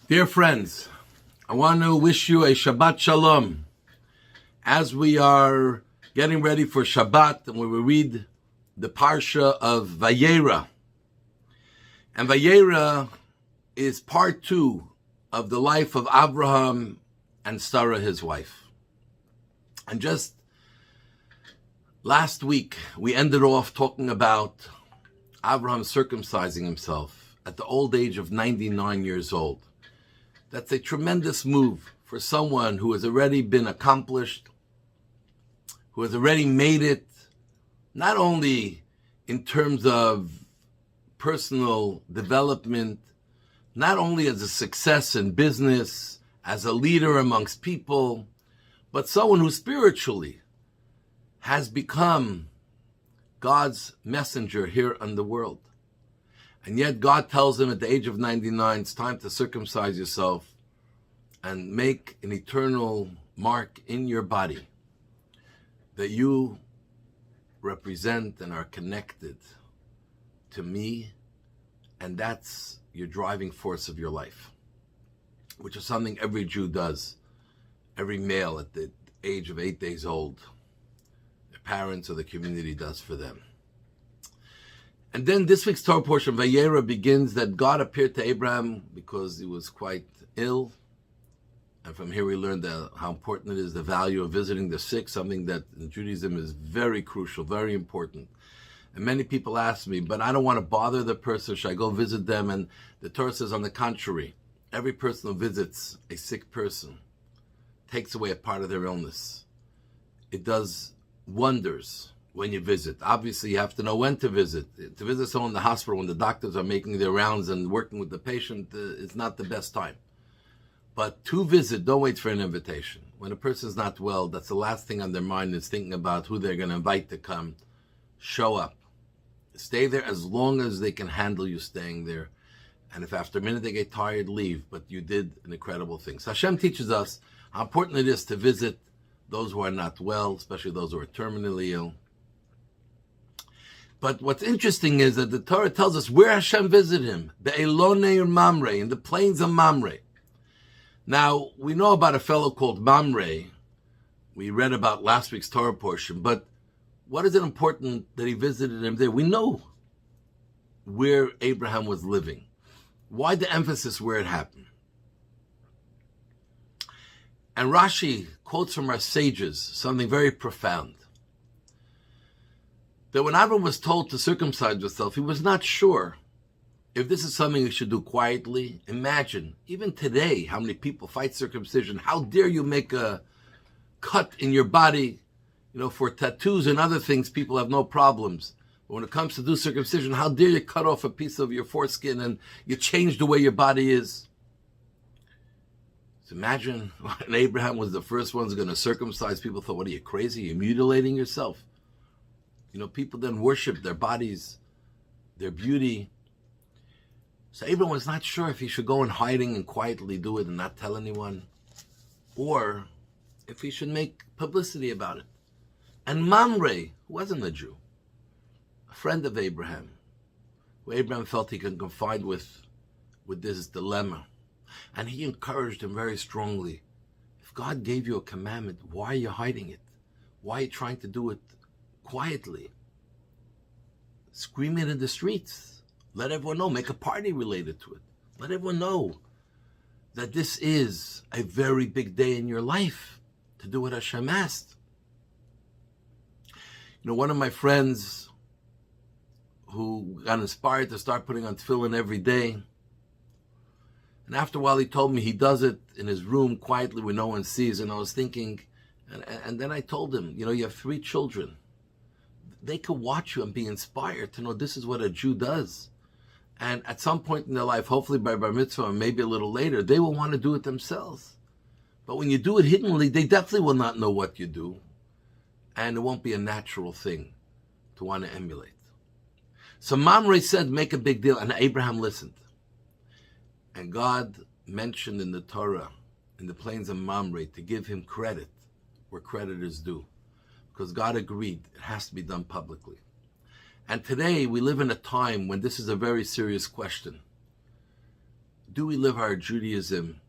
Dear friends, I want to wish you a Shabbat Shalom. As we are getting ready for Shabbat, and we will read the Parsha of Vayera. And Vayera is part 2 of the life of Abraham and Sarah, his wife. And just last week, we ended off talking about Abraham circumcising himself at the old age of 99 years old. That's a tremendous move for someone who has already been accomplished, who has already made it, not only in terms of personal development, not only as a success in business, as a leader amongst people, but someone who spiritually has become God's messenger here on the world. And yet God tells him at the age of 99, it's time to circumcise yourself and make an eternal mark in your body that you represent and are connected to me, and that's your driving force of your life, which is something every Jew does, every male at the age of 8 days old, their parents or the community does for them. And then this week's Torah portion, Vayera, begins that God appeared to Abraham because he was quite ill. And from here we learned how important it is, the value of visiting the sick, something that in Judaism is very crucial, very important. And many people ask me, but I don't want to bother the person, should I go visit them? And the Torah says, on the contrary, every person who visits a sick person takes away a part of their illness. It does wonders when you visit. Obviously, you have to know when to visit. To visit someone in the hospital when the doctors are making their rounds and working with the patient is not the best time. But to visit, don't wait for an invitation. When a person's not well, that's the last thing on their mind is thinking about who they're going to invite to come. Show up. Stay there as long as they can handle you staying there. And if after a minute they get tired, leave. But you did an incredible thing. So Hashem teaches us how important it is to visit those who are not well, especially those who are terminally ill. But what's interesting is that the Torah tells us where Hashem visited him, Be'elonei Mamre, in the plains of Mamre. Now, we know about a fellow called Mamre. We read about last week's Torah portion, but what is it important that he visited him there? We know where Abraham was living. Why the emphasis where it happened? And Rashi quotes from our sages something very profound. That when Abraham was told to circumcise himself, he was not sure if this is something he should do quietly. Imagine, even today, how many people fight circumcision. How dare you make a cut in your body, for tattoos and other things, people have no problems. But when it comes to do circumcision, how dare you cut off a piece of your foreskin and you change the way your body is? So imagine when Abraham was the first one going to circumcise, people thought, what are you, crazy? You're mutilating yourself. People then worship their bodies, their beauty. So Abraham was not sure if he should go in hiding and quietly do it and not tell anyone, or if he should make publicity about it. And Mamre, who wasn't a Jew, a friend of Abraham, who Abraham felt he could confide with this dilemma. And he encouraged him very strongly. If God gave you a commandment, why are you hiding it? Why are you trying to do it quietly? Scream it in the streets. Let everyone know. Make a party related to it. Let everyone know that this is a very big day in your life to do what Hashem asked. One of my friends who got inspired to start putting on tefillin every day, and after a while he told me he does it in his room quietly where no one sees, and I was thinking, and then I told him, you have 3 children. They could watch you and be inspired to know this is what a Jew does. And at some point in their life, hopefully by bar mitzvah or maybe a little later, they will want to do it themselves. But when you do it hiddenly, they definitely will not know what you do. And it won't be a natural thing to want to emulate. So Mamre said, make a big deal. And Abraham listened. And God mentioned in the Torah, in the plains of Mamre, to give him credit where credit is due. Because God agreed it has to be done publicly. And today we live in a time when this is a very serious question. Do we live our Judaism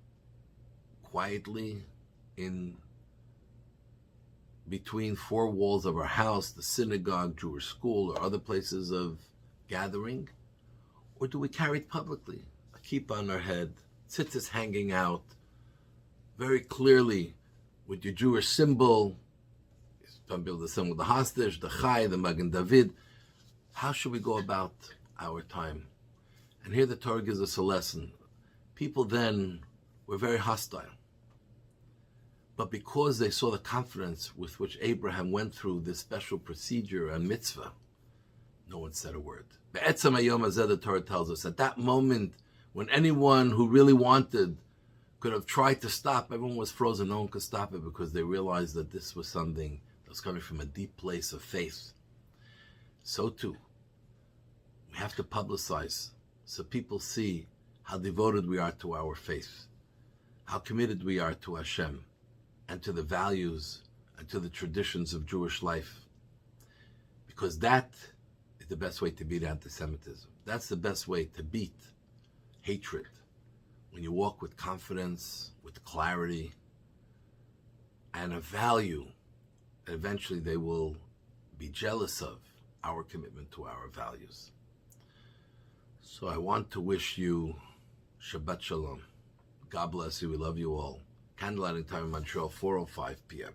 quietly in between four walls of our house, the synagogue, Jewish school, or other places of gathering? Or do we carry it publicly? A kippah on our head, tzitzis hanging out, very clearly with your Jewish symbol. Some build the symbol, the hostage, the chai, the Magen David. How should we go about our time? And here the Torah gives us a lesson. People then were very hostile. But because they saw the confidence with which Abraham went through this special procedure and mitzvah, no one said a word. Be'etzem hayom hazeh, the Torah tells us, at that moment when anyone who really wanted could have tried to stop, everyone was frozen. No one could stop it because they realized that this was something that was coming from a deep place of faith. So too, we have to publicize so people see how devoted we are to our faith, how committed we are to Hashem, and to the values and to the traditions of Jewish life. Because that is the best way to beat anti-Semitism. That's the best way to beat hatred. When you walk with confidence, with clarity, and a value, and eventually they will be jealous of our commitment to our values. So I want to wish you Shabbat Shalom. God bless you. We love you all. Candlelighting time in Montreal, 4:05 p.m.